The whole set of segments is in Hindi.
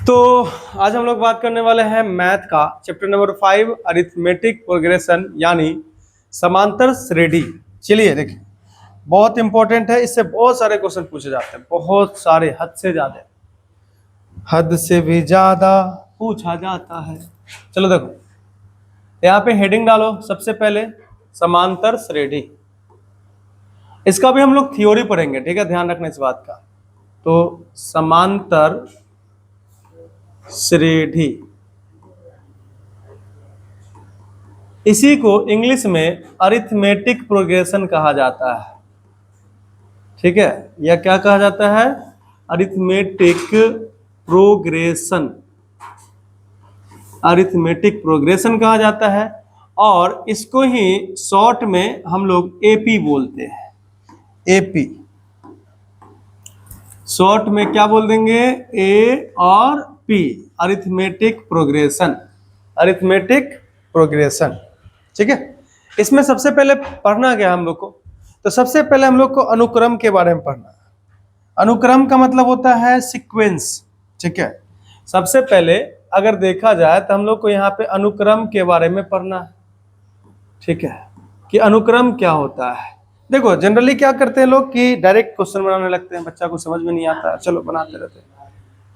तो आज हम लोग बात करने वाले हैं मैथ का चैप्टर नंबर 5 अरिथमेटिक प्रोग्रेशन यानी समांतर श्रेणी। चलिए देखिए, बहुत इंपॉर्टेंट है, इससे बहुत सारे क्वेश्चन पूछे जाते हैं, बहुत सारे, हद से ज्यादा, हद से भी ज्यादा पूछा जाता है। चलो देखो, यहाँ पे हेडिंग डालो सबसे पहले समांतर श्रेणी। इसका भी हम लोग थ्योरी पढ़ेंगे, ठीक है, ध्यान रखना इस बात का। तो समांतर श्रेणी, इसी को इंग्लिश में अरिथमेटिक प्रोग्रेशन कहा जाता है, ठीक है। यह क्या कहा जाता है? अरिथमेटिक प्रोग्रेशन, अरिथमेटिक प्रोग्रेशन कहा जाता है। और इसको ही शॉर्ट में हम लोग एपी बोलते हैं, एपी। शॉर्ट में क्या बोल देंगे? ए और P, arithmetic progression, arithmetic progression, ठीक है। इसमें सबसे पहले पढ़ना क्या हम लोग को? तो सबसे पहले हम लोग को अनुक्रम के बारे में पढ़ना है। अनुक्रम का मतलब होता है सीक्वेंस, ठीक है। सबसे पहले अगर देखा जाए तो हम लोग को यहाँ पे अनुक्रम के बारे में पढ़ना है, ठीक है, कि अनुक्रम क्या होता है। देखो जनरली क्या करते हैं लोग कि डायरेक्ट क्वेश्चन बनाने लगते हैं, बच्चा को समझ में नहीं आता, चलो बनाते रहते हैं।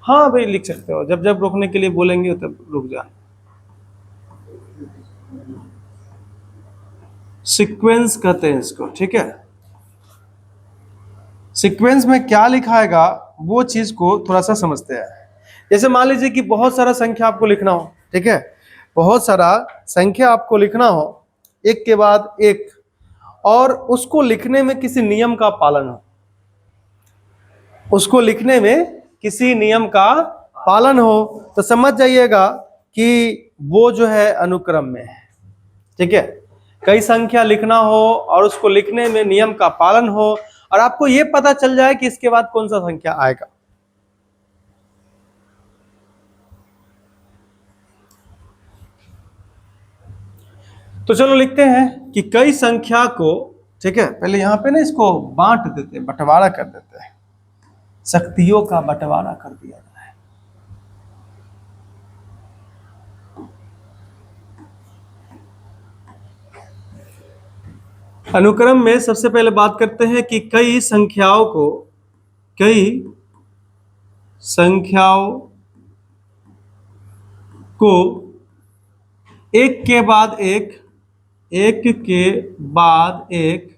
हाँ भाई लिख सकते हो, जब जब रोकने के लिए बोलेंगे तब रुक जा। सीक्वेंस कहते हैं इसको, ठीक है। सीक्वेंस में क्या लिखाएगा वो चीज को थोड़ा सा समझते हैं। जैसे मान लीजिए कि बहुत सारा संख्या आपको लिखना हो, ठीक है, बहुत सारा संख्या आपको लिखना हो एक के बाद एक, और उसको लिखने में किसी नियम का पालन हो, उसको लिखने में किसी नियम का पालन हो, तो समझ जाइएगा कि वो जो है अनुक्रम में है, ठीक है। कई संख्या लिखना हो और उसको लिखने में नियम का पालन हो, और आपको ये पता चल जाए कि इसके बाद कौन सा संख्या आएगा। तो चलो लिखते हैं कि कई संख्या को, ठीक है, पहले यहां पे ना इसको बांट देते हैं, बंटवारा कर देते हैं, शक्तियों का बंटवारा कर दिया जाए। अनुक्रम में सबसे पहले बात करते हैं कि कई संख्याओं को एक के बाद एक, एक के बाद एक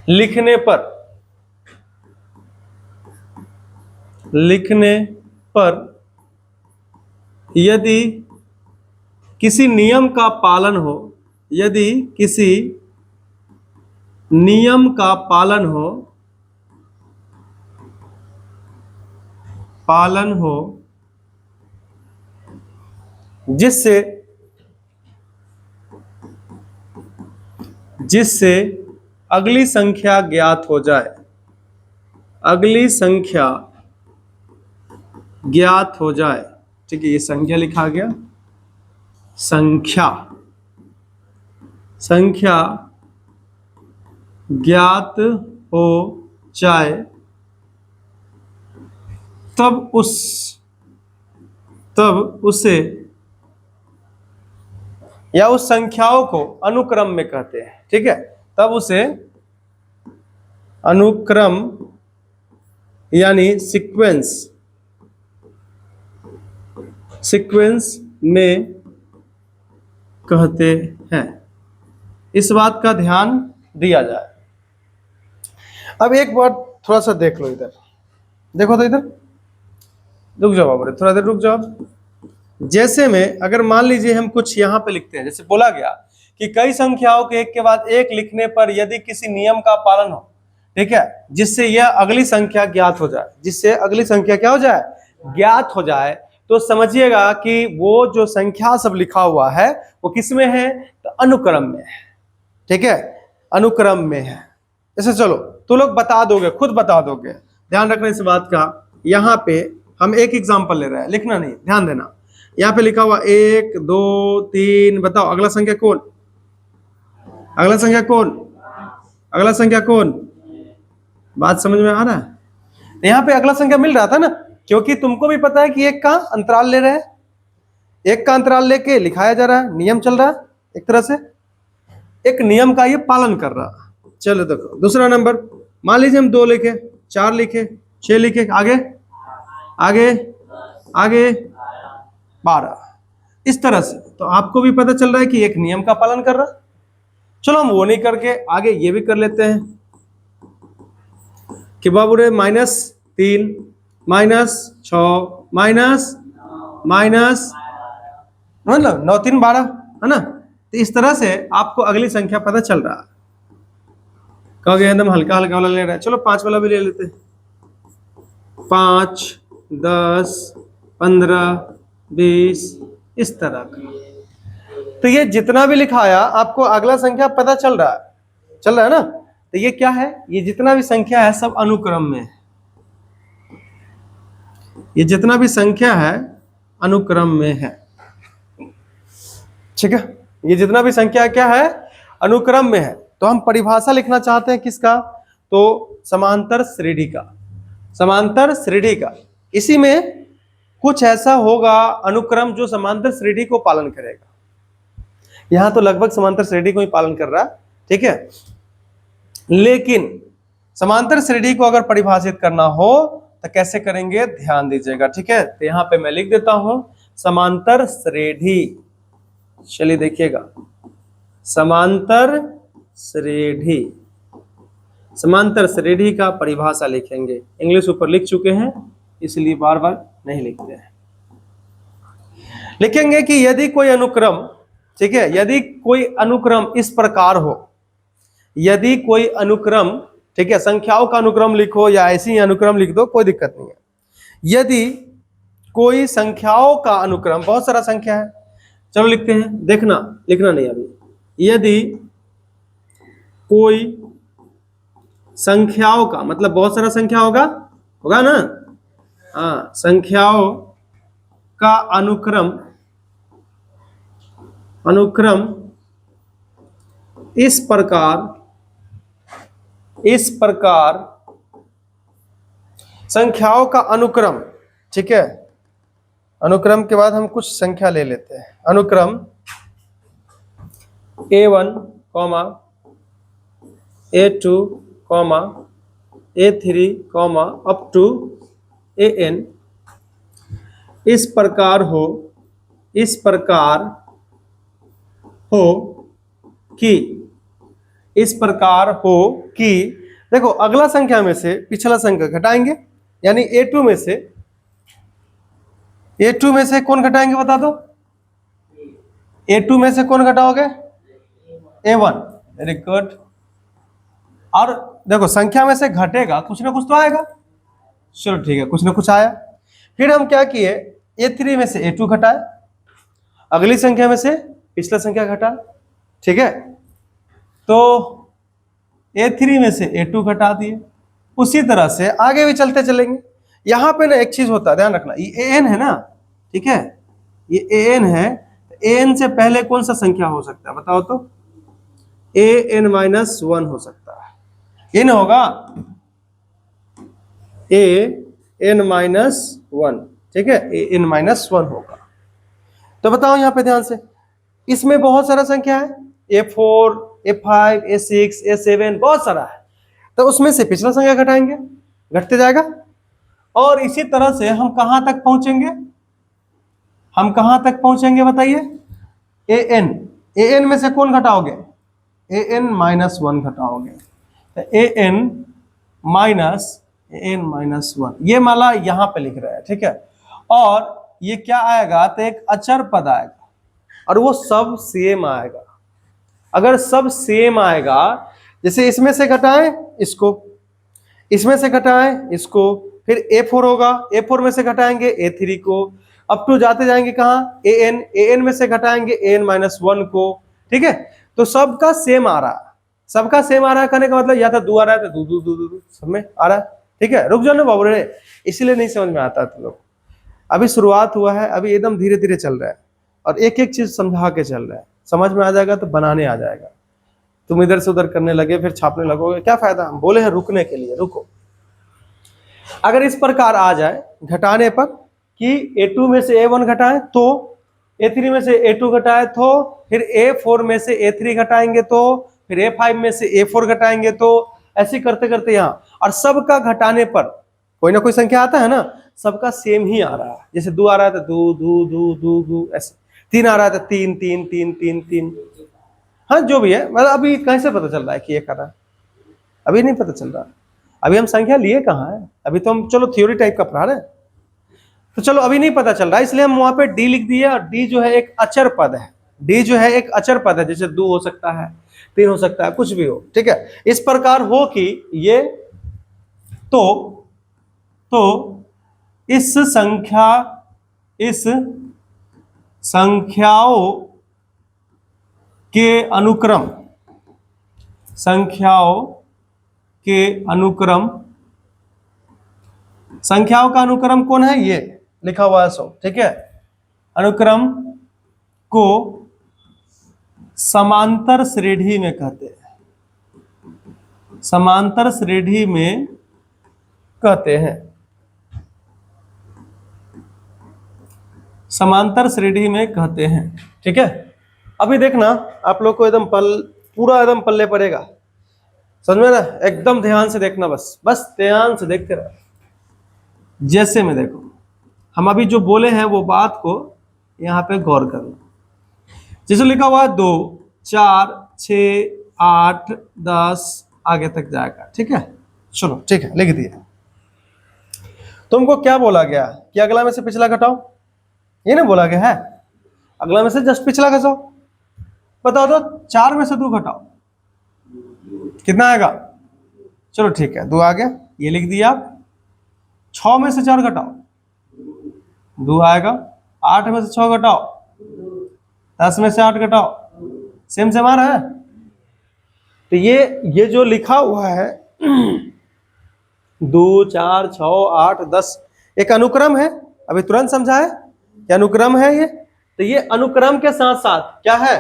लिखने पर यदि किसी नियम का पालन हो, यदि किसी नियम का पालन हो जिससे अगली संख्या ज्ञात हो जाए, अगली संख्या ज्ञात हो जाए, ठीक है। ये संख्या लिखा गया, संख्या ज्ञात हो जाए, तब उसे या उस संख्याओं को अनुक्रम में कहते हैं, ठीक है। तब उसे अनुक्रम यानी सीक्वेंस में कहते हैं। इस बात का ध्यान दिया जाए। अब एक बार थोड़ा सा देख लो, इधर देखो, तो इधर रुक जाओ बाबू, थोड़ा देर रुक जाओ। जैसे में अगर मान लीजिए हम कुछ यहाँ पे लिखते हैं, जैसे बोला गया कि कई संख्याओं के एक के बाद एक लिखने पर यदि किसी नियम का पालन हो, ठीक है, जिससे यह अगली संख्या ज्ञात हो जाए, जिससे अगली संख्या क्या हो जाए? ज्ञात हो जाए, तो समझिएगा कि वो जो संख्या सब लिखा हुआ है वो किस में है? तो अनुक्रम में है, ठीक है, अनुक्रम में है। जैसे चलो तो लोग बता दोगे, खुद बता दोगे, ध्यान रखना इस बात का। यहाँ पे हम एक एग्जांपल ले रहे हैं, लिखना नहीं, ध्यान देना। यहाँ पे लिखा हुआ 1 2 3, बताओ अगला संख्या कौन? अगला संख्या कौन? अगला संख्या कौन? बात समझ में आ रहा है? तो यहाँ पे अगला संख्या मिल रहा था ना, क्योंकि तुमको भी पता है कि एक का अंतराल ले रहे हैं, एक का अंतराल लेके लिखाया जा रहा है, नियम चल रहा है एक तरह से, एक नियम का ये पालन कर रहा। चलो देखो दूसरा नंबर, मान लीजिए हम 2 लिखे, 4 लिखे, 6 लिखे, आगे आगे आगे 12, इस तरह से। तो आपको भी पता चल रहा है कि एक नियम का पालन कर रहा। चलो हम वो नहीं करके आगे ये भी कर लेते हैं कि बाबू रे -3 -6 माइनस मतलब 9 3 12 है ना। तो इस तरह से आपको अगली संख्या पता चल रहा। कहोगे एकदम हल्का हल्का वाला ले रहा है, चलो 5 वाला भी ले लेते हैं। 5 10 15 20 इस तरह का। तो ये जितना भी लिखाया आपको अगला संख्या पता चल रहा है ना। तो ये क्या है, ये जितना भी संख्या है सब अनुक्रम में है, ये जितना भी संख्या है अनुक्रम में है, ठीक है। ये जितना भी संख्या क्या है अनुक्रम में है। तो हम परिभाषा लिखना चाहते हैं किसका, तो समांतर श्रेणी का, समांतर श्रेणी का। इसी में कुछ ऐसा होगा अनुक्रम जो समांतर श्रेणी को पालन करेगा। यहां तो लगभग समांतर श्रेणी को ही पालन कर रहा है, ठीक है। लेकिन समांतर श्रेणी को अगर परिभाषित करना हो तो कैसे करेंगे, ध्यान दीजिएगा, ठीक है। तो यहां पे मैं लिख देता हूं समांतर श्रेणी। चलिए देखिएगा, समांतर श्रेणी, समांतर श्रेणी का परिभाषा लिखेंगे। इंग्लिश ऊपर लिख चुके हैं इसलिए बार बार नहीं लिखते हैं। लिखेंगे कि यदि कोई अनुक्रम, ठीक है, यदि कोई अनुक्रम इस प्रकार हो, यदि कोई अनुक्रम, ठीक है, संख्याओं का अनुक्रम लिखो या ऐसी ही अनुक्रम लिख दो, कोई दिक्कत नहीं है। यदि कोई संख्याओं का अनुक्रम, बहुत सारा संख्या है, चलो लिखते हैं, देखना लिखना नहीं अभी। यदि कोई संख्याओं का मतलब बहुत सारा संख्या होगा ना, हाँ, संख्याओं का अनुक्रम इस प्रकार संख्याओं का अनुक्रम, ठीक है। अनुक्रम के बाद हम कुछ संख्या ले लेते हैं। अनुक्रम A1, A2, A3, up to AN इस प्रकार हो कि देखो अगला संख्या में से पिछला संख्या घटाएंगे, यानी A2 में से कौन घटाएंगे बता दो। A2 में से कौन घटाओगे, A1, वेरी गुड। और देखो संख्या में से घटेगा कुछ ना कुछ तो आएगा, चलो ठीक है, कुछ ना कुछ आया। फिर हम क्या किए, A3 में से A2 घटाए, अगली संख्या में से पिछला संख्या घटा, ठीक है। तो A3 में से A2 घटा दिए। उसी तरह से आगे भी चलते चलेंगे। यहां पे ना एक चीज होता है, ध्यान रखना, ये AN है ना, ठीक है, ये AN है। AN से पहले कौन सा संख्या हो सकता है बताओ तो, AN-1 हो सकता है, ये ना होगा, AN-1, ठीक है, AN-1 होगा। तो बताओ यहां पे ध्यान से, इसमें बहुत सारा संख्या है, A4, A5, A6, A7, बहुत सारा है। तो उसमें से पिछला संख्या घटाएंगे, घटते जाएगा। और इसी तरह से हम कहां तक पहुंचेंगे, बताइए, AN में से कौन घटाओगे, AN-1 घटाओगे। तो AN-1 ये माला यहां पे लिख रहा है, ठीक है। और ये क्या आएगा, तो एक अचर पद आएगा, और वो सब सेम आएगा। अगर सब सेम आएगा, जैसे इसमें से घटाएं इसको, इसमें से घटाएं इसको, फिर A4 होगा, A4 में से घटाएंगे A3 को, अप टू जाते जाएंगे कहाँ, AN में से घटाएंगे AN-1 को, ठीक है। तो सबका सेम आ रहा है, कहने का मतलब या तो 2 आ रहा है तो 2 सब में आ रहा है, ठीक है। रुक जाओ ना बाबू रे, इसीलिए नहीं समझ में आता तुम लोग, अभी शुरुआत हुआ है, अभी एकदम धीरे धीरे चल रहा है, और एक एक चीज समझा के चल रहा है। समझ में आ जाएगा तो बनाने आ जाएगा। तुम इधर से उधर करने लगे, फिर छापने लगोगे, क्या फायदा। हम बोले हैं रुकने के लिए, रुको। अगर इस प्रकार आ जाए घटाने पर कि A2 में से A1 घटाएं तो A3 में से A2 घटाए तो फिर A4 में से A3 घटाएंगे तो फिर A5 में से A4 घटाएंगे तो ऐसे करते करते यहाँ, और सबका घटाने पर कोई ना कोई संख्या आता है ना, सबका सेम ही आ रहा है। जैसे 2 आ रहा है तो 2 2 2 2 2 ऐसे, 3 आ रहा है तो 3 3 3 3 3, हाँ जो भी है। मतलब अभी कैसे पता चल रहा है कि ये कर रहा है? अभी नहीं पता चल रहा। अभी हम संख्या लिए कहाँ है, अभी तो हम चलो थ्योरी टाइप का पढ़ा रहे हैं, तो चलो अभी नहीं पता चल रहा है, इसलिए हम वहां पे डी लिख दिए। और डी जो है एक अचर पद है, डी जो है एक अचर पद है, जैसे 2 हो सकता है, 3 हो सकता है, कुछ भी हो, ठीक है। इस प्रकार हो कि ये तो इस संख्याओं के अनुक्रम, संख्याओं का अनुक्रम कौन है, ये लिखा हुआ है सो, ठीक है। अनुक्रम को समांतर श्रेणी में कहते हैं, समांतर श्रेणी में कहते हैं, समांतर श्रेणी में कहते हैं, ठीक है। अभी देखना आप लोग को एकदम पूरा एकदम पल्ले पड़ेगा, समझ में ना, एकदम ध्यान से देखना, बस ध्यान से देखते रहो। जैसे में देखो, हम अभी जो बोले हैं वो बात को यहाँ पे गौर करना। जैसे लिखा हुआ है 2 4 6 8 10 आगे तक जाएगा, ठीक है। चलो ठीक है, लिख दिया। तुमको क्या बोला गया कि अगला में से पिछला घटाओ, ये ना बोला गया है, अगला में से जस्ट पिछला घटाओ। बताओ तो 4 में से 2 घटाओ, कितना आएगा? चलो ठीक है, 2 आ गया, ये लिख दिया आप। 6 में से 4 घटाओ, 2 आएगा। 8 में से 6 घटाओ, 10 में से 8 घटाओ, सेम सेम आ रहा है। तो ये जो लिखा हुआ है 2 4 6 8 10 एक अनुक्रम है, अभी तुरंत समझा है कि अनुक्रम है ये। तो ये अनुक्रम के साथ साथ क्या है,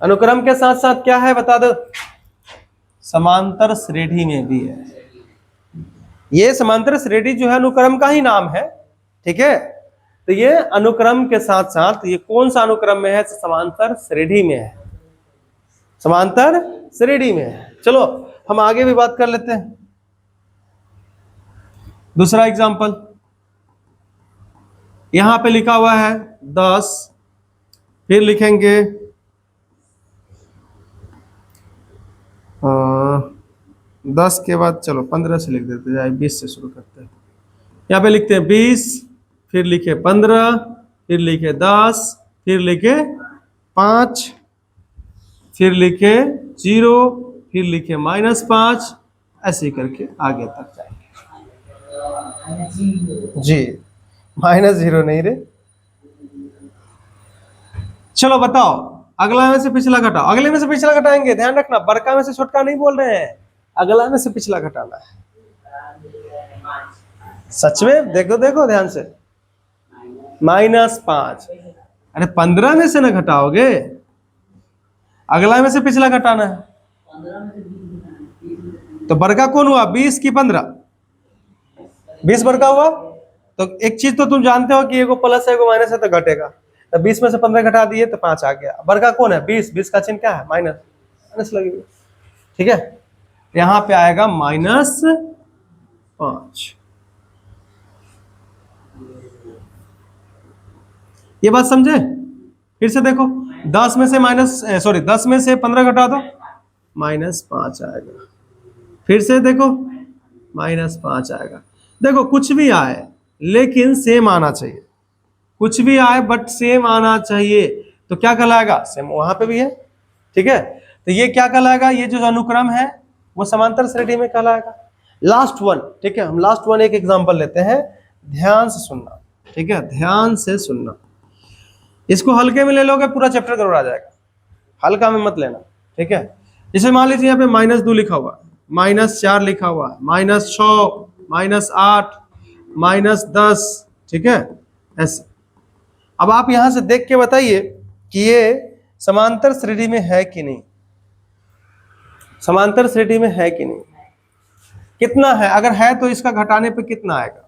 अनुक्रम के साथ साथ क्या है बता दो, समांतर श्रेणी में भी है। ये समांतर श्रेणी जो है अनुक्रम का ही नाम है, ठीक है। तो ये अनुक्रम के साथ साथ ये कौन सा अनुक्रम में है, समांतर श्रेणी में है, समांतर श्रेणी में है। चलो हम आगे भी बात कर लेते हैं। दूसरा एग्जांपल यहां पे लिखा हुआ है 10, फिर लिखेंगे 10 के बाद चलो 15 से लिख देते जाए, 20 से शुरू करते हैं। यहाँ पे लिखते हैं 20, फिर लिखे 15, फिर लिखे 10, फिर लिखे 5, फिर लिखे 0, फिर लिखे -5, ऐसे करके आगे तक जाएंगे। जी -0 नहीं रे। चलो बताओ अगला में से पिछला घटाओ, अगले में से पिछला घटाएंगे, ध्यान रखना बड़का में से छोटका नहीं बोल रहे हैं, अगला में से पिछला घटाना है। सच में देखो देखो ध्यान से, -5, अरे 15 में से ना घटाओगे, अगला में से पिछला घटाना है। तो बड़का कौन हुआ, 20 की 15? 20 बड़का हुआ। तो एक चीज तो तुम जानते हो कि एगो प्लस है एगो माइनस है, तो घटेगा। तो 20 में से 15 घटा दिए तो 5 आ गया। बड़का कौन है, 20, 20 का चिन्ह क्या है, माइनस लगेगा, ठीक है। यहां पे आएगा -5। ये बात समझे? फिर से देखो 10 में से 15 घटा दो, -5 आएगा। फिर से देखो -5 आएगा। देखो कुछ भी आए लेकिन सेम आना चाहिए, कुछ भी आए बट सेम आना चाहिए, तो क्या कहलाएगा, सेम वहां पे भी है, ठीक है। तो ये क्या कहलाएगा, ये जो अनुक्रम है वो समांतर श्रेणी में कहलाएगा। लास्ट वन, ठीक है, हम लास्ट वन एक एग्जांपल लेते हैं, ध्यान से सुनना, ठीक है, ध्यान से सुनना। इसको हल्के में ले लोगे पूरा चैप्टर गड़बड़ा जाएगा, हल्का में मत लेना, ठीक है। जैसे मान लीजिए यहाँ पे -2 लिखा हुआ है, -4 लिखा हुआ है, -6, -8, -10, ठीक है, ऐसे। अब आप यहां से देख के बताइए कि ये समांतर श्रेणी में है कि नहीं, समांतर श्रेणी में है कि नहीं। कितना है, अगर है तो इसका घटाने पे कितना आएगा?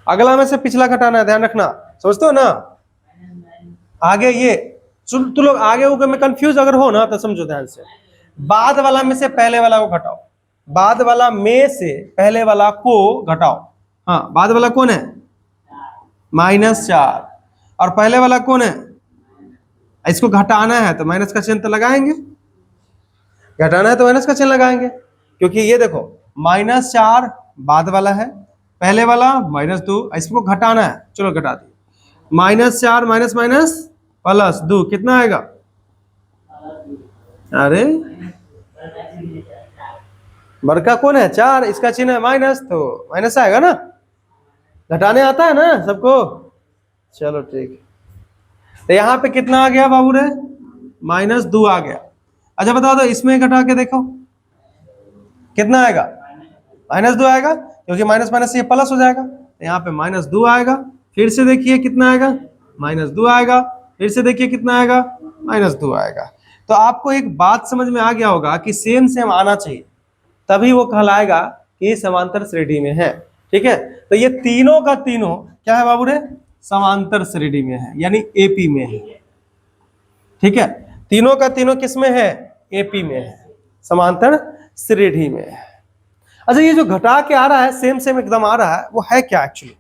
अगला में से पिछला घटाना है, ध्यान रखना, समझते हो ना? आगे ये तू लोग आगे होकर में कंफ्यूज अगर हो ना तो समझो ध्यान से। बाद वाला में से पहले वाला को घटाओ, बाद वाला में से पहले वाला को घटाओ। हाँ, बाद वाला कौन है? -4। और पहले वाला कौन है? इसको घटाना है तो माइनस का चिन्ह तो लगाएंगे, घटाना है तो माइनस का चिन्ह लगाएंगे, क्योंकि ये देखो -4 बाद वाला है, पहले वाला -2, इसको घटाना है। चलो घटा दी, -4 माइनस माइनस +2 कितना आएगा? अरे बड़का कौन है? 4, इसका चिन्ह है माइनस, तो माइनस आएगा ना, घटाने आता है ना सबको। चलो ठीक है, तो यहाँ पे कितना आ गया बाबू रे? -2 आ गया। अच्छा बता दो, इसमें घटा के देखो कितना आएगा? -2 आएगा, क्योंकि माइनस माइनस ये प्लस हो जाएगा, तो यहाँ पे -2 आएगा। फिर से देखिए कितना आएगा? -2 आएगा। फिर से देखिए कितना आएगा? -2 आएगा। तो आपको एक बात समझ में आ गया होगा कि सेम सेम आना चाहिए, तभी वो कहलाएगा कि समांतर श्रेणी में है। ठीक है, तो ये तीनों का तीनों क्या है बाबू रे? समांतर श्रेणी में है, यानी एपी में है। ठीक है, तीनों का तीनों किस में है? एपी में है, समांतर श्रेणी में है। अच्छा, ये जो घटा के आ रहा है, सेम सेम एकदम आ रहा है, वो है क्या एक्चुअली?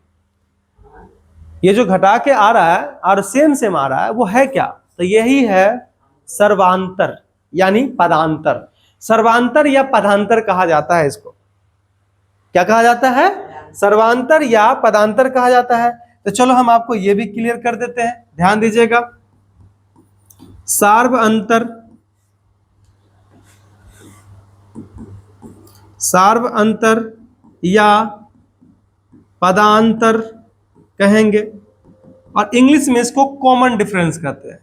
ये जो घटा के आ रहा है और सेम सेम आ रहा है, वो है क्या? तो यही है सर्वांतर, यानी पदांतर। सर्वांतर या पदांतर कहा जाता है इसको। क्या कहा जाता है? सर्वांतर या पदांतर कहा जाता है। तो चलो हम आपको ये भी क्लियर कर देते हैं, ध्यान दीजिएगा। सार्वअंतर, सार्वअंतर या पदांतर कहेंगे, और इंग्लिश में इसको कॉमन डिफरेंस कहते हैं,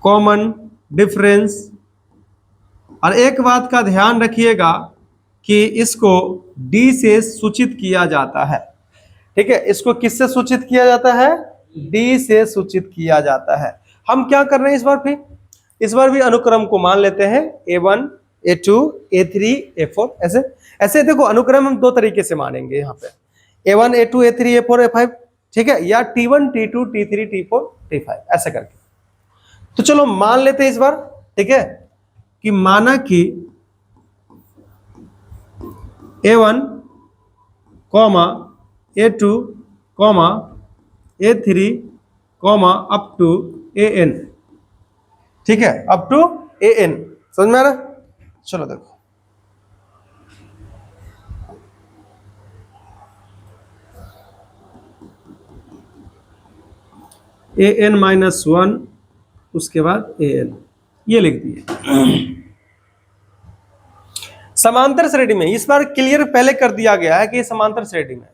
कॉमन डिफरेंस। और एक बात का ध्यान रखिएगा कि इसको डी से सूचित किया जाता है। ठीक है, इसको किससे सूचित किया जाता है? डी से सूचित किया जाता है। हम क्या कर रहे हैं इस बार? फिर इस बार भी अनुक्रम को मान लेते हैं, A1 A2 A3 A4, ऐसे ऐसे देखो अनुक्रम हम दो तरीके से मानेंगे यहाँ पे, A1 A2 A3 A4 A5, ठीक है, या T1 T2 T3 T4 T5 ऐसे करके। तो चलो मान लेते हैं इस बार, ठीक है, कि माना कि A1, A2, A3, up to AN। ठीक है, अप टू AN, समझ में आ रहा? चलो देखो, AN-1, उसके बाद AN, ये लिख दिए। समांतर श्रेणी में इस बार क्लियर पहले कर दिया गया है कि ये समांतर श्रेणी में है।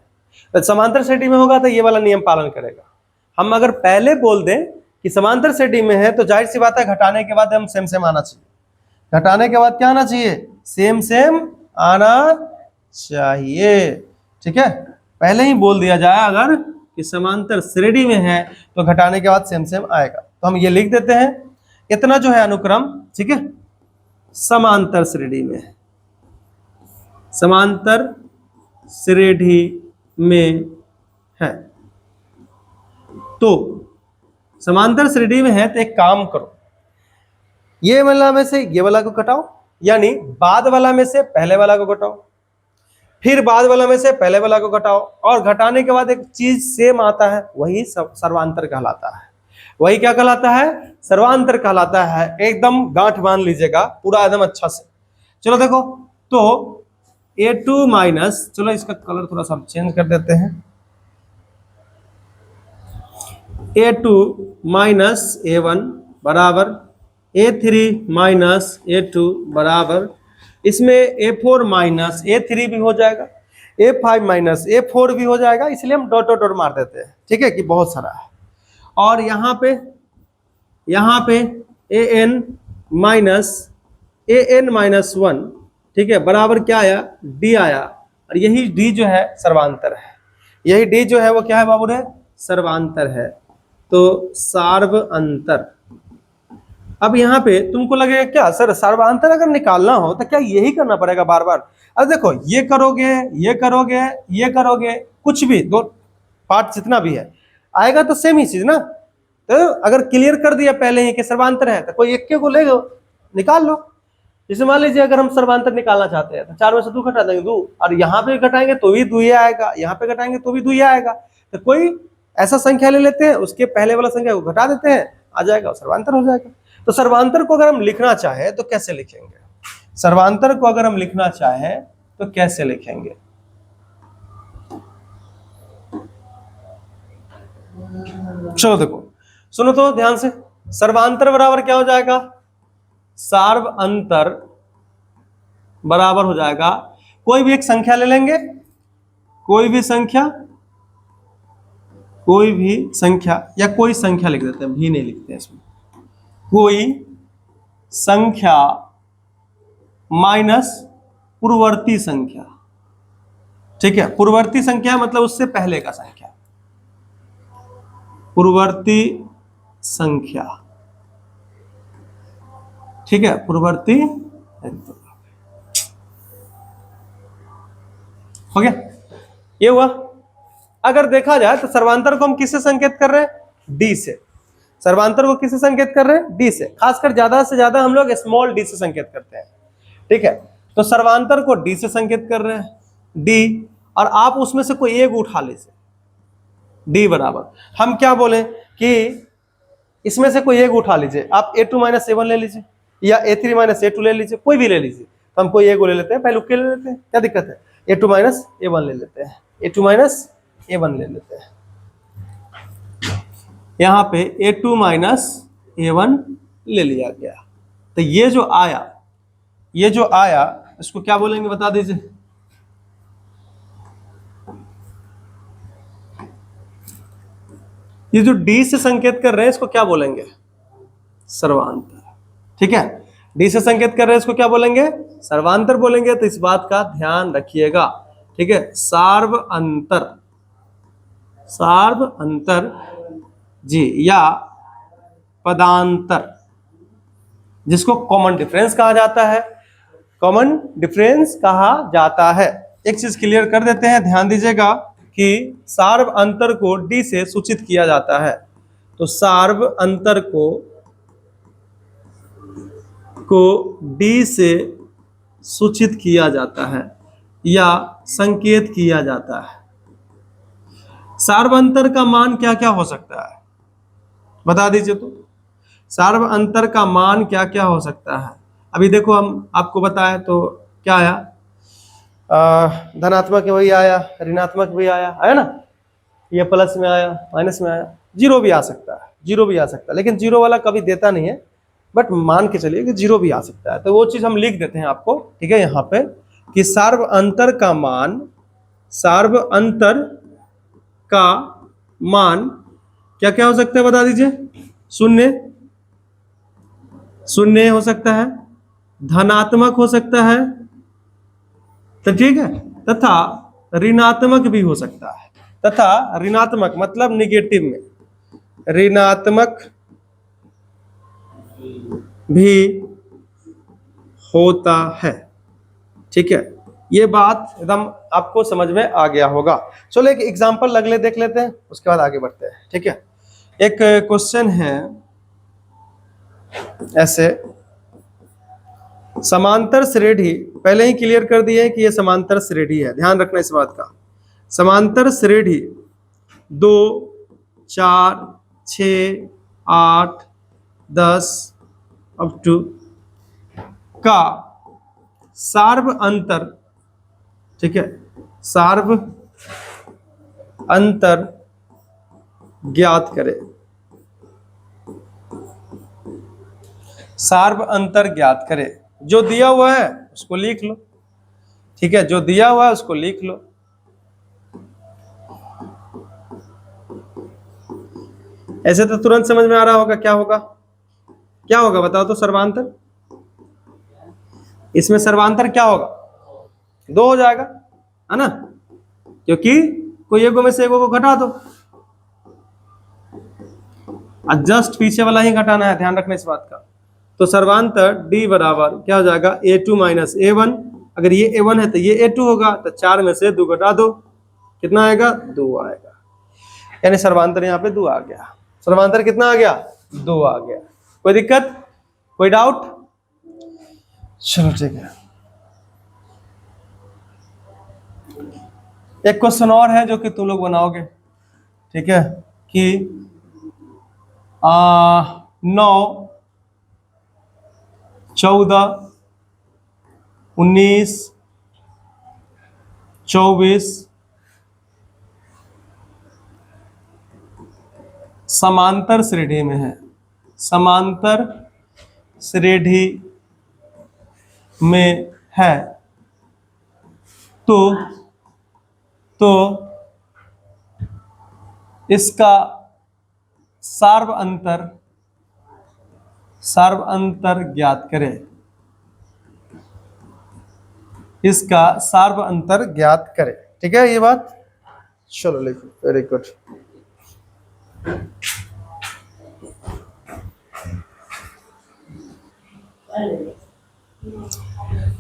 तो समांतर श्रेणी में होगा तो ये वाला नियम पालन करेगा। हम अगर पहले बोल दें कि समांतर श्रेणी में है तो जाहिर सी बात है घटाने के बाद हम सेम सेम आना चाहिए। घटाने के बाद क्या आना चाहिए? सेम सेम आना चाहिए। ठीक है, पहले ही बोल दिया जाए अगर कि समांतर श्रेणी में है तो घटाने के बाद सेम सेम आएगा। तो हम ये लिख देते हैं, इतना जो है अनुक्रम, ठीक है, समांतर श्रेणी में है, समांतर श्रेणी में है। तो समांतर श्रेणी में है तो एक काम करो, ये वाला में से ये वाला को घटाओ, यानी बाद वाला में से पहले वाला को घटाओ, फिर बाद वाला में से पहले वाला को घटाओ, और घटाने के बाद एक चीज सेम आता है, वही सर्वांतर कहलाता है। वही क्या कहलाता है? सर्वांतर कहलाता है। एकदम गांठ बांध लीजिएगा पूरा एकदम अच्छा से। चलो देखो, तो A2 माइनस, चलो इसका कलर थोड़ा सा चेंज कर देते हैं, A2 माइनस A1 बराबर A3 माइनस A2 बराबर, इसमें A4 माइनस A3 भी हो जाएगा, A5 माइनस A4 भी हो जाएगा, इसलिए हम डॉट डॉट मार देते हैं। ठीक है, कि बहुत सारा है। और यहाँ पे AN माइनस 1, ठीक है, बराबर क्या आया? D आया। और यही D जो है सर्वांतर है, यही D जो है वो क्या है बाबू रे? सर्वांतर है। तो सार्वअंतर, अब यहाँ पे तुमको लगेगा क्या सर सर्वांतर अगर निकालना हो तो क्या यही करना पड़ेगा बार बार? अब देखो ये करोगे, ये करोगे, ये करोगे, कुछ भी दो पार्ट जितना भी है आएगा तो सेम ही चीज ना। तो अगर क्लियर कर दिया पहले ही कि सर्वांतर है तो कोई एक के को ले लो, निकाल लो। जैसे मान लीजिए अगर हम सर्वांतर निकालना चाहते हैं तो 4 में से 2 घटा देंगे 2, और यहाँ पे घटाएंगे तो भी 2 ही आएगा, यहाँ पे घटाएंगे तो भी 2 ही आएगा। तो कोई ऐसा संख्या ले लेते हैं, उसके पहले वाला संख्या को घटा देते हैं, आ जाएगा, सर्वांतर हो जाएगा। तो सर्वांतर को अगर हम लिखना चाहे तो कैसे लिखेंगे? सर्वांतर को अगर हम लिखना चाहे तो कैसे लिखेंगे? चलो देखो, सुनो तो ध्यान से। सर्वांतर बराबर क्या हो जाएगा? सार्व अंतर बराबर हो जाएगा, कोई भी एक संख्या ले लेंगे, कोई भी संख्या, कोई भी संख्या, या कोई संख्या लिख देते हैं, भी नहीं लिखते हैं इसमें, कोई संख्या माइनस पूर्ववर्ती संख्या। ठीक है, पूर्ववर्ती संख्या मतलब उससे पहले का संख्या, पूर्ववर्ती संख्या। ठीक है, पूर्ववर्ती हो गया, ये हुआ। अगर देखा जाए तो सर्वांतर को हम किससे संकेत कर रहे हैं? डी से। सर्वांतर को किससे संकेत कर रहे हैं? डी से। खासकर ज्यादा से ज्यादा हम लोग स्मॉल डी से संकेत करते हैं। ठीक है, तो सर्वांतर को डी से संकेत कर रहे हैं, डी, और आप उसमें से कोई एक उठा लीजिए, डी बराबर हम क्या बोले कि इसमें से कोई एक उठा लीजिए, आप a2 माइनस a1 ले लीजिए या a3 माइनस a2 ले लीजिए, कोई भी ले लीजिए। तो हम कोई एक ले लेते हैं, पहले के ले लेते हैं, क्या दिक्कत है? a2 माइनस a1 ले लेते हैं, a2 माइनस a1 ले लेते हैं। यहाँ पे a2 माइनस a1 ले लिया गया। तो ये जो आया, ये जो आया इसको क्या बोलेंगे बता दीजिए? ये जो डी से संकेत कर रहे हैं इसको क्या बोलेंगे? सर्वांतर। ठीक है, डी से संकेत कर रहे हैं इसको क्या बोलेंगे? सर्वांतर बोलेंगे। तो इस बात का ध्यान रखिएगा। ठीक है, सार्व अंतर, सार्व अंतर जी, या पदांतर, जिसको कॉमन डिफरेंस कहा जाता है, कॉमन डिफरेंस कहा जाता है। एक चीज क्लियर कर देते हैं, ध्यान दीजिएगा कि सार्व अंतर को डी से सूचित किया जाता है। तो सार्व अंतर को डी से सूचित किया जाता है या संकेत किया जाता है। सार्व अंतर का मान क्या क्या हो सकता है बता दीजिए तो? सार्व अंतर का मान क्या क्या हो सकता है? अभी देखो हम आपको बताएं तो क्या आया, धनात्मक वही आया, ऋणात्मक भी आया, है ना? ये प्लस में आया, माइनस में आया, जीरो भी आ सकता है, जीरो भी आ सकता है, लेकिन जीरो वाला कभी देता नहीं है, बट मान के चलिए कि जीरो भी आ सकता है। तो वो चीज हम लिख देते हैं आपको, ठीक है, यहाँ पे कि सार्व अंतर का मान, सार्व अंतर का मान क्या क्या हो सकता है बता दीजिए? शून्य, शून्य हो सकता है, धनात्मक हो सकता है, तो ठीक है, तथा ऋणात्मक भी हो सकता है। तथा ऋणात्मक मतलब निगेटिव में, ऋणात्मक भी होता है। ठीक है, ये बात एकदम आपको समझ में आ गया होगा। चलो एक एग्जांपल अगले देख लेते हैं, उसके बाद आगे बढ़ते हैं। ठीक है, एक क्वेश्चन है ऐसे, समांतर श्रेणी, पहले ही क्लियर कर दिए कि ये समांतर श्रेणी है, ध्यान रखना इस बात का। समांतर श्रेणी 2, 4, 6, 8, 10 अप टू का सार्व अंतर, ठीक है, सार्व अंतर ज्ञात करें, सार्व अंतर ज्ञात करें। जो दिया हुआ है उसको लिख लो, ठीक है, जो दिया हुआ है उसको लिख लो। ऐसे तो तुरंत समझ में आ रहा होगा क्या होगा, क्या होगा बताओ तो? सर्वांतर, इसमें सर्वांतर क्या होगा? 2 हो जाएगा, है ना, क्योंकि कोई एगो में से एगो को घटा दो, जस्ट पीछे वाला ही घटाना है, ध्यान रखना इस बात का। तो सर्वांतर D बराबर क्या हो जाएगा, A2 माइनस A1। अगर ये A1 है तो ये A2 होगा, तो 4 में से 2 घटा दो, कितना आएगा, 2 आएगा। यानी सर्वांतर यहाँ पे 2 आ गया। सर्वांतर कितना आ गया, 2 आ गया। कोई दिक्कत, कोई डाउट? चलो ठीक है। एक क्वेश्चन और है जो कि तुम लोग बनाओगे, ठीक है, कि 9, 14, 19, 24 समांतर श्रेणी में है, समांतर श्रेणी में है, तो इसका सार्व अंतर ज्ञात करें, इसका सार्व अंतर ज्ञात करें। ठीक है ये बात, चलो लिखो, वेरी गुड।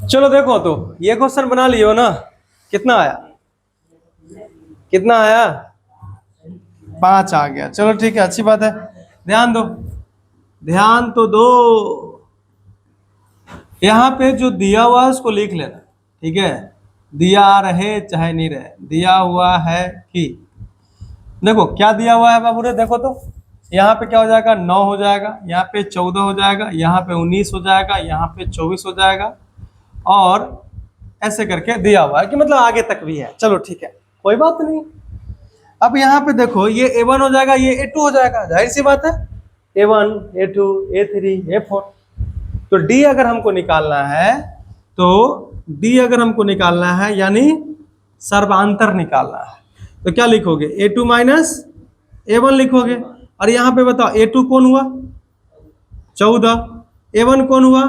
चलो देखो, तो ये क्वेश्चन बना लियो ना, कितना आया, कितना आया, 5 आ गया। चलो ठीक है, अच्छी बात है। ध्यान दो, ध्यान तो दो। यहाँ पे जो दिया हुआ है उसको लिख लेना, ठीक है, दिया रहे चाहे नहीं रहे, दिया हुआ है कि, देखो क्या दिया हुआ है बाबू रे, देखो तो यहाँ पे क्या हो जाएगा, 9 हो जाएगा, यहाँ पे 14 हो जाएगा, यहाँ पे 19 हो जाएगा, यहाँ पे 24 हो जाएगा, और ऐसे करके दिया हुआ है कि मतलब आगे तक भी है। चलो ठीक है, कोई बात नहीं। अब यहाँ पे देखो, ये A1 हो जाएगा, ये A2 हो जाएगा, जाहिर सी बात है, A1, A2, A3, A4। तो D अगर हमको निकालना है, तो D अगर हमको निकालना है यानी सर्वांतर निकालना है, तो क्या लिखोगे, A2 माइनस A1 लिखोगे। और यहाँ पे बताओ A2 कौन हुआ, 14, A1 कौन हुआ,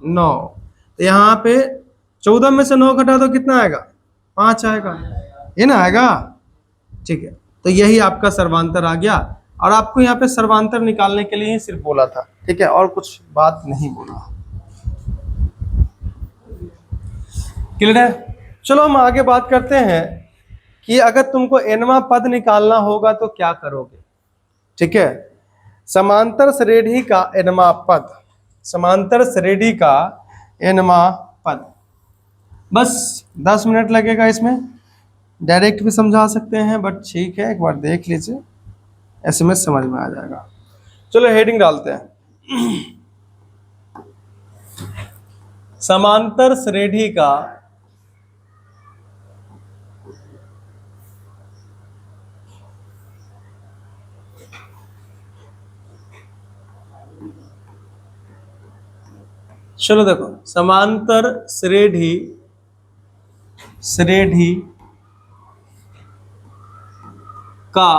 9। तो यहाँ पे 14 में से 9 घटा दो, कितना आएगा, 5 आएगा, ये ना आएगा। ठीक है, तो यही आपका सर्वांतर आ गया, और आपको यहाँ पे सर्वांतर निकालने के लिए ही सिर्फ बोला था, ठीक है, और कुछ बात नहीं बोला। क्लियर है? चलो हम आगे बात करते हैं कि अगर तुमको nवां पद निकालना होगा तो क्या करोगे। ठीक है, समांतर श्रेणी का nवां पद, समांतर श्रेणी का nवां पद, बस 10 मिनट लगेगा इसमें। डायरेक्ट भी समझा सकते हैं, बट ठीक है, एक बार देख लीजिए, ऐसे में समझ में आ जाएगा। चलो हेडिंग डालते हैं, समांतर श्रेणी का चलो देखो, समांतर श्रेणी का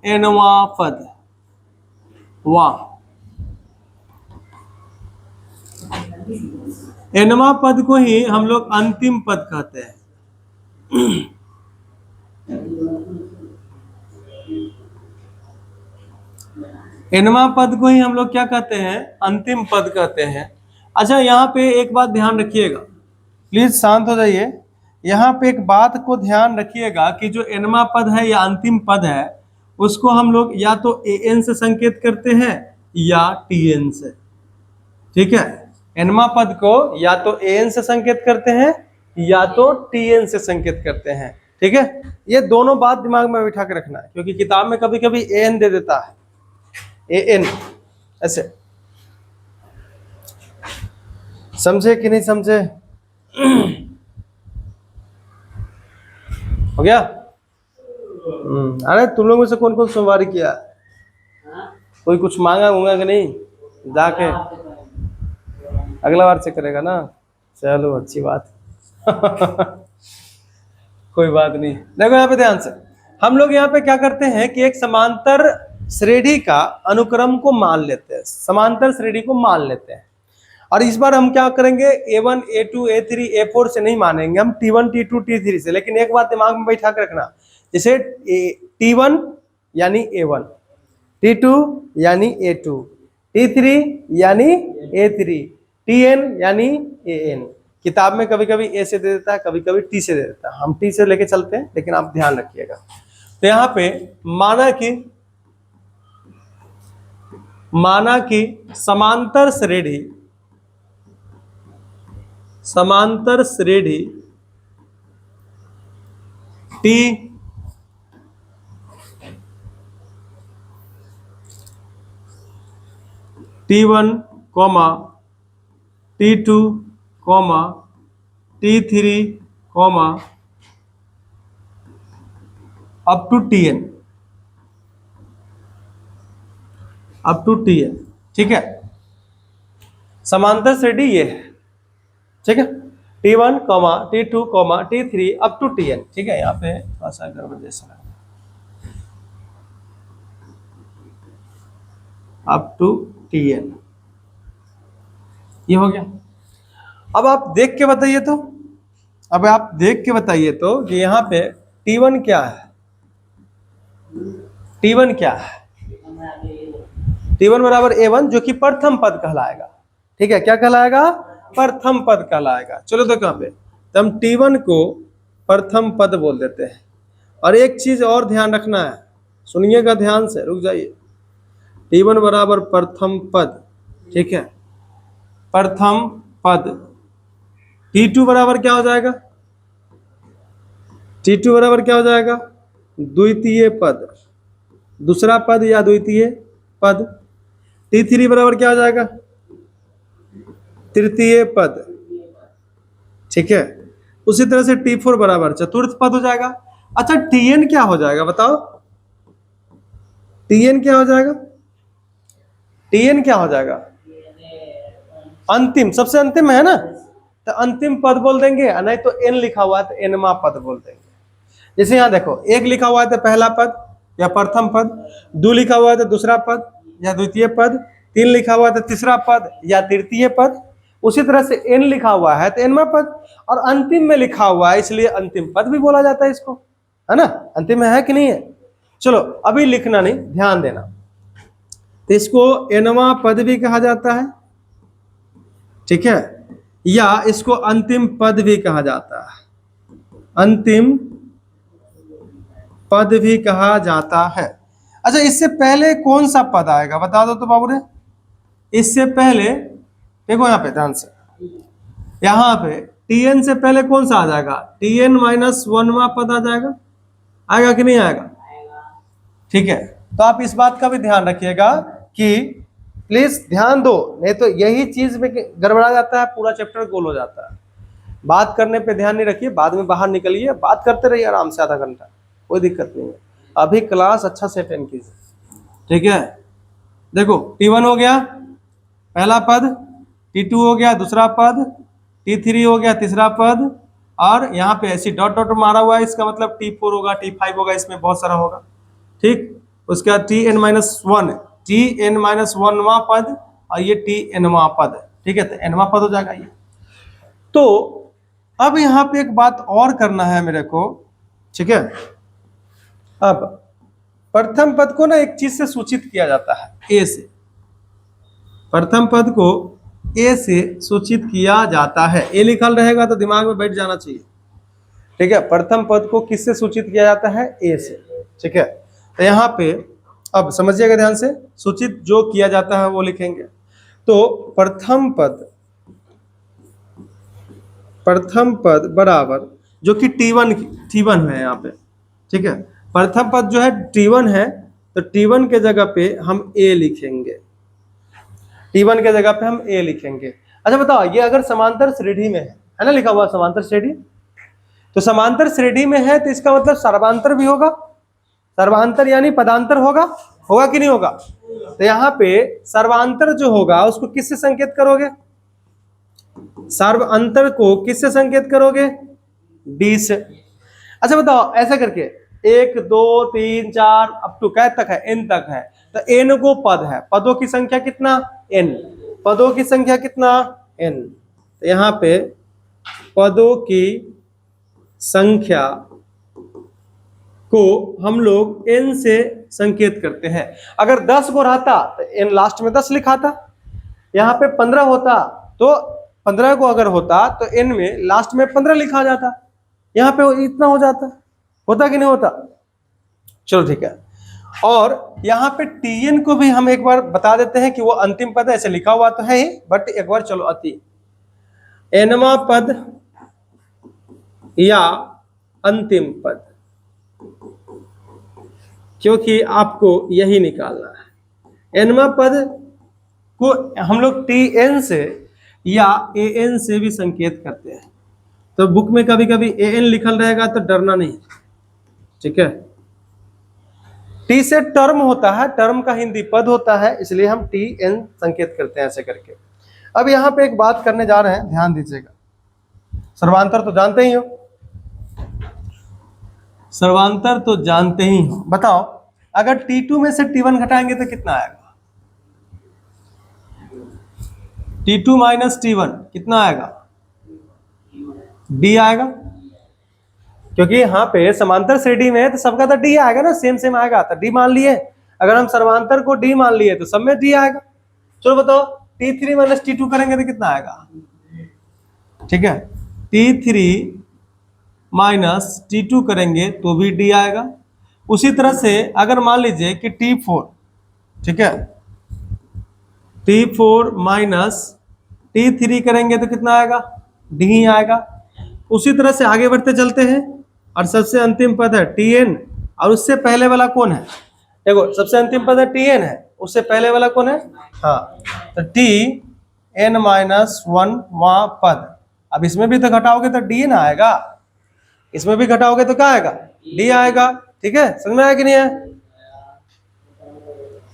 nवां पद, nवां पद को ही हम लोग अंतिम पद कहते हैं। nवां पद को ही हम लोग क्या कहते हैं, अंतिम पद कहते हैं। अच्छा, यहाँ पे एक बात ध्यान रखिएगा, प्लीज शांत हो जाइए। यहाँ पे एक बात को ध्यान रखिएगा कि जो nवां पद है या अंतिम पद है, उसको हम लोग या तो an से संकेत करते हैं या tn से। ठीक है, nवां पद को या तो an से संकेत करते हैं या तो tn से संकेत करते हैं। ठीक है, ये दोनों बात दिमाग में बिठा के रखना है, क्योंकि किताब में कभी कभी an दे देता है, an ऐसे। समझे कि नहीं समझे? हो गया? अरे तुम लोगों में से कौन कौन सोमवारी किया, कोई कुछ मांगा होगा कि नहीं, जाके अगला बार से करेगा ना। चलो अच्छी बात। कोई बात नहीं। देखो यहाँ पे ध्यान से, हम लोग यहाँ पे क्या करते हैं कि एक समांतर श्रेणी का अनुक्रम को मान लेते हैं, समांतर श्रेणी को मान लेते हैं। और इस बार हम क्या करेंगे, A1, A2, A3, A4 से नहीं मानेंगे, हम T1, T2, T3 से। लेकिन एक बात दिमाग में बैठा कर रखना, जैसे T1 यानी A1, T2 यानी A2, T3 यानी A3, Tn यानी An। किताब में कभी कभी ए से दे देता है, कभी कभी टी से दे देता है, हम टी से लेके चलते हैं, लेकिन आप ध्यान रखिएगा। तो यहाँ पे माना कि समांतर श्रेणी T1, T2, T3, up to Tn, ठीक है। समांतर श्रेणी ये है, ठीक है, T1, T2, T3 up to Tn, ठीक है। यहाँ पे थोड़ा सा गड़बड़ जैसा लगा, अप टू Tn, ये हो गया। अब आप देख के बताइए तो, कि यहाँ पे T1 क्या है, T1 बराबर A1, जो कि प्रथम पद कहलाएगा, ठीक है। क्या कहलाएगा? प्रथम पद कहलाएगा। चलो देखो यहाँ पे, तो हम T1 को प्रथम पद बोल देते हैं। और एक चीज और ध्यान रखना है, सुनिएगा ध्यान से, रुक जाइए। T1 बराबर प्रथम पद, ठीक है, प्रथम पद। T2 बराबर क्या हो जाएगा? T2 बराबर क्या हो जाएगा? द्वितीय पद, दूसरा पद या द्वितीय पद। T3 बराबर क्या हो जाएगा? तृतीय पद, ठीक है। उसी तरह से T4 बराबर चतुर्थ पद हो जाएगा। अच्छा, Tn क्या हो जाएगा बताओ? Tn क्या हो जाएगा? Tn क्या हो जाएगा? अंतिम, सबसे अंतिम में है ना, तो अंतिम पद बोल देंगे, नहीं तो n लिखा हुआ है तो nवां पद बोल देंगे। जैसे यहाँ देखो, एक लिखा हुआ है तो पहला पद या प्रथम पद, 2 लिखा हुआ है तो दूसरा पद या द्वितीय पद, 3 लिखा हुआ है तो तीसरा पद या तृतीय पद, उसी तरह से n लिखा हुआ है तो nवां पद, और अंतिम में लिखा हुआ है इसलिए अंतिम पद भी बोला जाता है इसको, है ना। अंतिम में है कि नहीं है? चलो अभी लिखना नहीं, ध्यान देना। तो इसको nवां पद भी कहा जाता है, ठीक है, या इसको अंतिम पद भी कहा जाता है, अंतिम पद भी कहा जाता है। अच्छा, इससे पहले कौन सा पद आएगा बता दो तो बाबू रे। इससे पहले देखो यहाँ पे ध्यान से, यहाँ पे Tn से पहले कौन सा आ जाएगा? Tn-1वां पद आ जाएगा, आएगा कि नहीं आएगा? ठीक है, तो आप इस बात का भी ध्यान रखिएगा कि प्लीज ध्यान दो, नहीं तो यही चीज में गड़बड़ा जाता है, पूरा चैप्टर गोल हो जाता है। बात करने पे ध्यान नहीं रखिए, बाद में बाहर निकलिए, बात करते रहिए आराम से आधा घंटा, कोई दिक्कत नहीं है। अभी क्लास अच्छा से अटेंड कीजिए, ठीक है। देखो T1 हो गया पहला पद, T2 हो गया दूसरा पद, T3 हो गया तीसरा पद, और यहाँ पे ऐसी डॉट डॉट मारा हुआ है, इसका मतलब T4 होगा, T5 होगा, इसमें बहुत सारा होगा, ठीक। उसके बाद Tn-1वां पद, और ये Tnवां पद, ठीक है, तो nवां पद हो जाएगा ये। तो अब यहाँ पे एक बात और करना है मेरे को, ठीक है। अब प्रथम पद को ना एक चीज से सूचित किया जाता है, ए से। प्रथम पद को ए से सूचित किया जाता है, ए लिखल रहेगा तो दिमाग में बैठ जाना चाहिए, ठीक है। प्रथम पद को किससे सूचित किया जाता है? ए से, ठीक है। तो यहाँ पे अब समझिएगा ध्यान से, सूचित जो किया जाता है वो लिखेंगे। तो प्रथम पद बराबर, जो कि T1 है यहाँ पे, ठीक है। प्रथम पद जो है T1 है, तो T1 के जगह पे हम A लिखेंगे, T1 के जगह पे हम A लिखेंगे। अच्छा बताओ, ये अगर समांतर श्रेणी में है ना, लिखा हुआ समांतर श्रेणी, तो समांतर श्रेणी में है तो इसका मतलब सर्वांतर भी होगा, सर्वांतर यानी पदांतर होगा कि नहीं होगा? तो यहाँ पे सर्वांतर जो होगा उसको किससे संकेत करोगे? सर्वांतर को किससे संकेत करोगे? D से। अच्छा बताओ, ऐसा करके 1 2 3 4 अप टू कै तक है? n तक है, तो n को पद है, पदों की संख्या कितना? n, पदों की संख्या कितना? n। तो यहाँ पे पदों की संख्या को हम लोग n से संकेत करते हैं। अगर 10 को रहता तो n लास्ट में 10 लिखा था, यहाँ पे 15 होता तो 15 को अगर होता तो n में लास्ट में 15 लिखा जाता, यहाँ पे इतना हो जाता, होता कि नहीं होता? चलो ठीक है। और यहाँ पे tn को भी हम एक बार बता देते हैं कि वो अंतिम पद है, ऐसे लिखा हुआ तो है ही, बट एक बार चलो अति nवां पद या अंतिम पद, क्योंकि आपको यही निकालना है। nवां पद को हम लोग tn से या an से भी संकेत करते हैं, तो बुक में कभी कभी an लिखल रहेगा तो डरना नहीं, ठीक है। t से टर्म होता है, टर्म का हिंदी पद होता है, इसलिए हम tn संकेत करते हैं ऐसे करके। अब यहाँ पे एक बात करने जा रहे हैं, ध्यान दीजिएगा। सर्वांतर तो जानते ही हो, सर्वांतर तो जानते ही हो। बताओ अगर t2 में से t1 घटाएंगे तो कितना आएगा? t2 माइनस t1 कितना आएगा? d आएगा, क्योंकि यहाँ पे समांतर श्रेणी में है तो सबका तो d आएगा ना, सेम सेम आएगा, तो d मान लिए। अगर हम सर्वांतर को d मान लिए तो सब में d आएगा। चलो बताओ t3 माइनस t2 करेंगे तो कितना आएगा? ठीक है, t3 माइनस t2 करेंगे तो भी d आएगा। उसी तरह से अगर मान लीजिए कि t4, ठीक है, t4 माइनस t3 करेंगे तो कितना आएगा? d ही आएगा। उसी तरह से आगे बढ़ते चलते हैं, और सबसे अंतिम पद है tn, और उससे पहले वाला कौन है? देखो सबसे अंतिम पद है tn है, उससे पहले वाला कौन है? हाँ, तो tn माइनस 1 वां पद। अब इसमें भी तो घटाओगे तो d ना आएगा, इसमें भी घटाओगे तो क्या आएगा? d आएगा। ठीक है, समझ में आया कि नहीं है?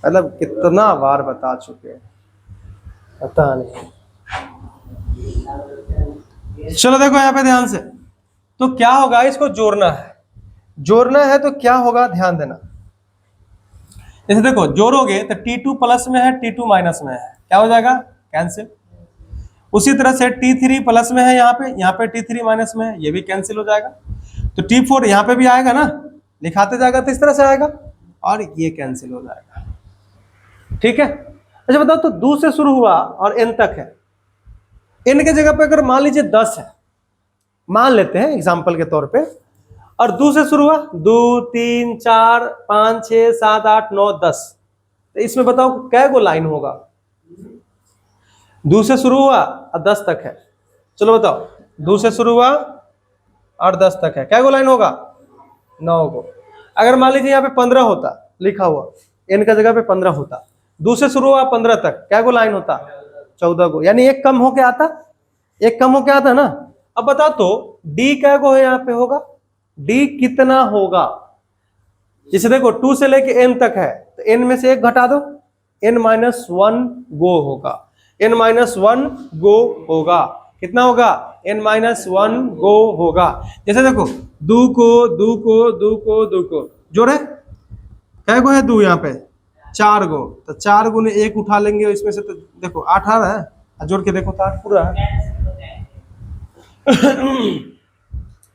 मतलब कितना बार बता चुके हैं, पता नहीं। चलो देखो यहाँ पे ध्यान से, तो क्या होगा? इसको जोड़ना है, जोड़ना है तो क्या होगा ध्यान देना। जैसे देखो जोड़ोगे तो t2 प्लस में है, t2 माइनस में है, क्या हो जाएगा? कैंसिल। उसी तरह से t3 प्लस में है, यहाँ पे t3 माइनस में है, ये भी कैंसिल हो जाएगा। तो t4 यहाँ पे भी आएगा ना, लिखाते जाएगा तो इस तरह से आएगा, और ये कैंसिल हो जाएगा। ठीक है, अच्छा बताओ, तो 2 से शुरू हुआ और n तक है, n के जगह पे अगर मान लीजिए 10 है, मान लेते हैं एग्जाम्पल के तौर पे, और 2 से शुरू हुआ, 2 3 4 5 6 7 8 9 10, तो इसमें बताओ कै गो लाइन होगा? 2 से शुरू हुआ और 10 तक है, चलो बताओ 2 से शुरू हुआ और 10 तक है, कै गो लाइन होगा? 9 गो। अगर मान लीजिए यहाँ पे 15 होता लिखा हुआ, n का जगह पे 15 होता, 2 से शुरू हुआ 15 तक, कै गो लाइन होता? 14 गो, यानी एक कम होके आता, एक कम होके आता ना। अब बता तो d कै गो है यहाँ पे होगा? d कितना होगा? जैसे देखो 2 से लेके n तक है, तो n में से एक घटा दो, n माइनस 1 गो होगा, n माइनस 1 गो होगा। कितना होगा? n माइनस 1 गो होगा। जैसे देखो 2 को 2 को 2 को 2 को जोड़े, कै गो है 2 यहाँ पे? 4 गो, तो 4 गुने 1 उठा लेंगे, इसमें से तो देखो 8 आ रहा है, जोड़ के देखो तो 8 पूरा है।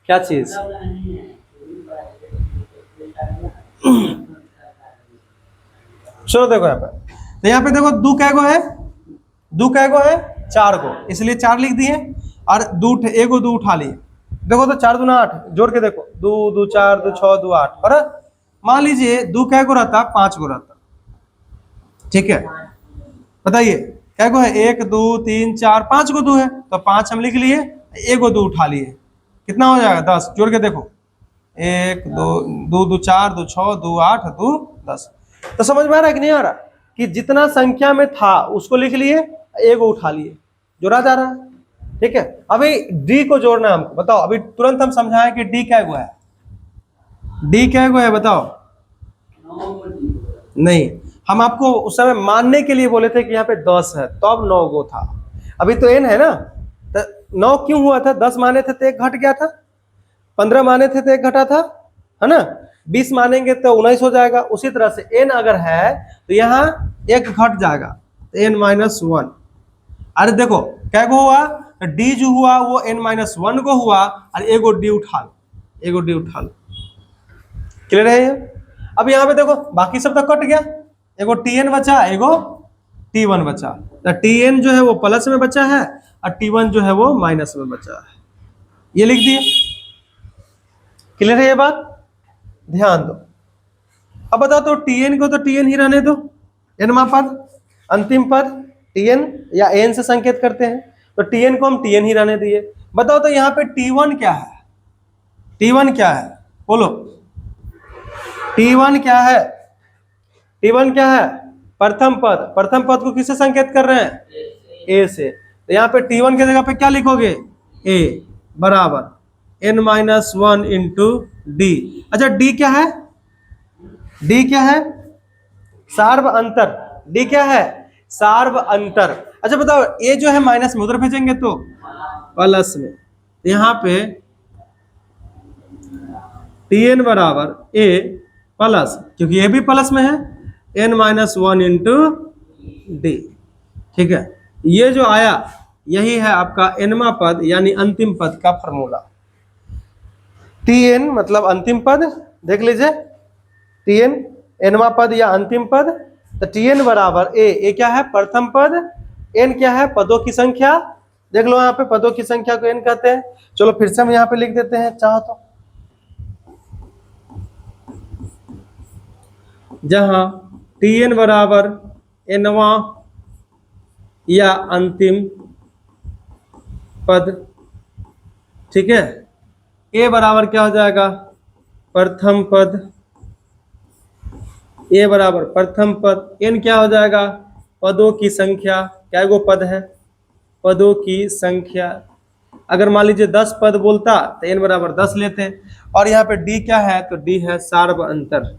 क्या चीज? चलो देखो यहाँ पे, तो यहाँ पे देखो 2 कै गो है? 2 कै गो है? 4 गो, इसलिए 4 लिख दिए, और 2 एगो 2 उठा लिए। देखो तो 4 दूना 8, जोड़ के देखो 2 2 4 2 6 2 8, और मान लीजिए 2 कै गो रहता? 5 गो रहता। ठीक है, बताइए कै गो है? 1 2 3 4 5 गो 2 है, तो 5 हम लिख लिए, एगो 2 उठा लिए, कितना हो जाएगा? 10। जोड़ के देखो 1 2 2 2 4 2 6 2 8 2 10। तो समझ में आ रहा है कि नहीं आ रहा? कि जितना संख्या में था उसको लिख लिए, एगो उठा लिए, जोड़ा जा रहा है। ठीक है, अभी d को जोड़ना है हमको। बताओ अभी तुरंत हम समझाएं कि d क्या गो है? d क्या गो है बताओ? नहीं, हम आपको उस समय मानने के लिए बोले थे कि यहाँ पे 10 है, तो अब 9 गो था। अभी तो n है ना, तो 9 क्यों हुआ था? 10 माने थे तो एक घट गया था, 15 माने थे तो एक घटा था, है ना, 20 मानेंगे तो 19 हो जाएगा। उसी तरह से n अगर है तो यहाँ एक घट जाएगा, तो n माइनस 1। अरे देखो क्या गो हुआ? तो d जो हुआ वो n माइनस 1 को हुआ, और एगो d उठा लो, एगो d उठा लो। क्लियर है ये? अब यहाँ पे देखो बाकी सब तो कट गया, एगो Tn बचा, एगो T1 बचा। तो Tn जो है वो प्लस में बचा है और T1 जो है वो माइनस में बचा है, ये लिख दिए। क्लियर है ये बात? ध्यान दो। अब बताओ तो Tn को तो Tn ही रहने दो, nवां पद अंतिम पद Tn या n से संकेत करते हैं, तो Tn को हम Tn ही रहने दिए। बताओ तो यहाँ पे T1 क्या है? T1 क्या है बोलो? T1 क्या है? T1 क्या है? प्रथम पद। प्रथम पद को किससे संकेत कर रहे हैं? A से। तो यहाँ पे T1 की जगह पे क्या लिखोगे? A बराबर n-1 इंटू डी। अच्छा D क्या है? D क्या है? सार्व अंतर। D क्या है? सार्व अंतर। अच्छा बताओ A जो है माइनस में, उधर भेजेंगे तो प्लस में। यहाँ पे Tn बराबर A प्लस, क्योंकि ये भी प्लस में है, n-1 इंटू डी। ठीक है, ये जो आया यही है आपका nवां पद यानी अंतिम पद का फॉर्मूला। Tn मतलब अंतिम पद, देख लीजिए Tn nवां पद या अंतिम पद। तो Tn बराबर A क्या है? प्रथम पद। n क्या है? पदों की संख्या। देख लो यहाँ पे पदों की संख्या को n कहते हैं। चलो फिर से हम यहाँ पे लिख देते हैं चाहो तो, जहां Tn बराबर nवां या अंतिम पद, ठीक है। A बराबर क्या हो जाएगा? प्रथम पद। A बराबर प्रथम पद। n क्या हो जाएगा? पदों की संख्या। क्या गो पद है? पदों की संख्या। अगर मान लीजिए 10 पद बोलता तो n बराबर 10 लेते हैं। और यहाँ पे D क्या है? तो D है सार्व अंतर।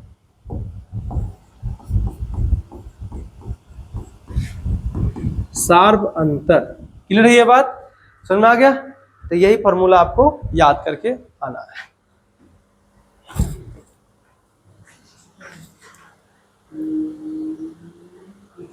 सार्व अंतर। क्लियर है ये बात? समझ में आ गया? तो यही फॉर्मूला आपको याद करके आना है।